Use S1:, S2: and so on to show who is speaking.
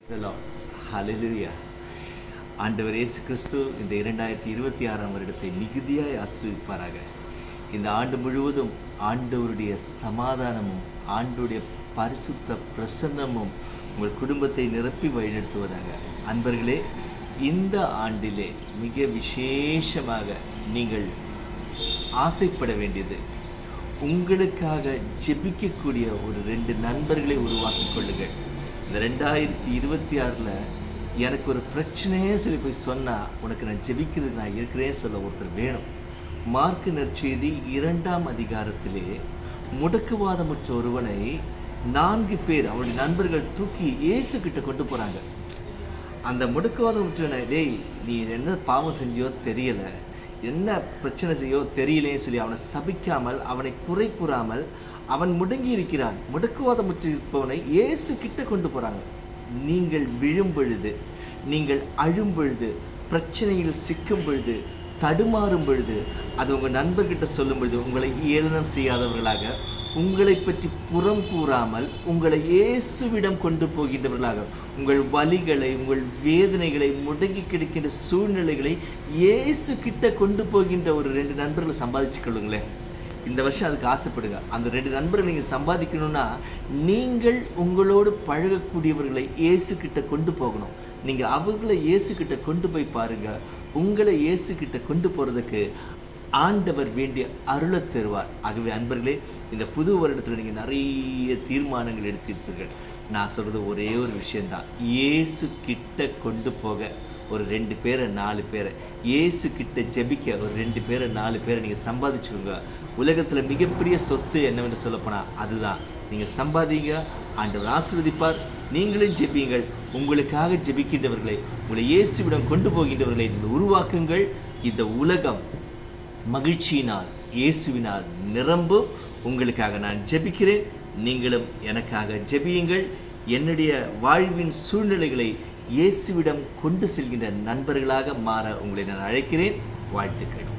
S1: ஹல்லேலூயா. ஆண்டவர் இயேசு கிறிஸ்து இந்த 2026ஆம் வருடத்தை மிகுதியாய் ஆசீர்வதிப்பாராக. இந்த ஆண்டு முழுவதும் ஆண்டவருடைய சமாதானமும் ஆண்டவருடைய பரிசுத்த பிரசன்னமும் உங்கள் குடும்பத்தை நிரப்பி வழிநடத்துவதாக. அன்பர்களே, இந்த ஆண்டிலே மிக விசேஷமாக நீங்கள் ஆசைப்பட வேண்டியது, உங்களுக்காக ஜெபிக்கக்கூடிய ஒரு 2 நண்பர்களை உருவாக்கிக் கொள்ளுங்கள். இந்த 2026ல் எனக்கு ஒரு பிரச்சனையே சொல்லி போய் சொன்னால், உனக்கு நான் ஜெபிக்கிறதுக்கு நான் இருக்கிறேன் சொல்ல ஒருத்தர் வேணும். மார்க்கு நற்செய்தி 2ஆம் அதிகாரத்திலே முடக்குவாதமுற்ற ஒருவனை 4 பேர் அவருடைய நண்பர்கள் தூக்கி இயேசு கிட்ட கொண்டு போகிறாங்க. அந்த முடக்குவாதமுற்றவனை, டேய் நீ என்ன பாவம் செஞ்சியோ தெரியலை, என்ன பிரச்சனை செய்யோ தெரியலேன்னு சொல்லி அவனை சபிக்காமல், அவனை குறை கூறாமல், அவன் முடங்கி இருக்கிறான். முடக்குவாதமுற்றிருப்பவனை இயேசு கிட்ட கொண்டு போகிறாங்க. நீங்கள் விழும் பொழுது, நீங்கள் அழும் பொழுது, பிரச்சனையில் சிக்கும் பொழுது, தடுமாறும் பொழுது, அது உங்கள் நண்பர்கிட்ட சொல்லும் பொழுது, உங்களை ஏளனம் செய்யாதவர்களாக, உங்களை பற்றி புறம் கூறாமல், உங்களை இயேசுவிடம் கொண்டு போகின்றவர்களாக, உங்கள் வலிகளை, உங்கள் வேதனைகளை, முடங்கி கிடக்கின்ற சூழ்நிலைகளை இயேசு கிட்ட கொண்டு போகின்ற ஒரு 2 நண்பர்களை சம்பாதிச்சு கொள்ளுங்களேன். இந்த வருஷம் அதுக்கு ஆசைப்படுங்க. அந்த 2 நண்பர்கள் நீங்கள் சம்பாதிக்கணும்னா, நீங்கள் உங்களோடு பழகக்கூடியவர்களை இயேசு கிட்ட கொண்டு போகணும். நீங்கள் அவர்களை இயேசு கிட்ட கொண்டு போய் பாருங்கள். உங்களை இயேசு கிட்ட கொண்டு போகிறதுக்கு ஆண்டவர் வேண்டிய அருளை தருவார். ஆகவே அன்பர்களே, இந்த புது வருடத்தில் நீங்கள் நிறைய தீர்மானங்கள் எடுத்திருப்பீர்கள். நான் சொல்கிறது ஒரே ஒரு விஷயந்தான், இயேசு கிட்ட கொண்டு போக ஒரு 2 பேரை 4 பேரை, இயேசு கிட்ட ஜெபிக்க ஒரு 2 பேரை 4 பேரை நீங்கள் சம்பாதிச்சுக்கோங்க. உலகத்தில் மிகப்பெரிய சொத்து என்னவென்று சொல்லப்போனால் அதுதான். நீங்கள் சம்பாதிங்க, ஆண்டவர் ஆசீர்வதிப்பார். நீங்களும் ஜெபியுங்கள். உங்களுக்காக ஜெபிக்கின்றவர்களை, உங்களை இயேசுவிடம் கொண்டு போகின்றவர்களை நீங்கள் உருவாக்குங்கள். இந்த உலகம் மகிழ்ச்சியினால், இயேசுவினால் நிரம்பும். உங்களுக்காக நான் ஜெபிக்கிறேன். நீங்களும் எனக்காக ஜெபியுங்கள். என்னுடைய வாழ்வின் சூழ்நிலைகளை இயேசுவிடம் கொண்டு செல்கின்ற நண்பர்களாக மாற உங்களை நான் அழைக்கிறேன். வாழ்த்துக்கள்.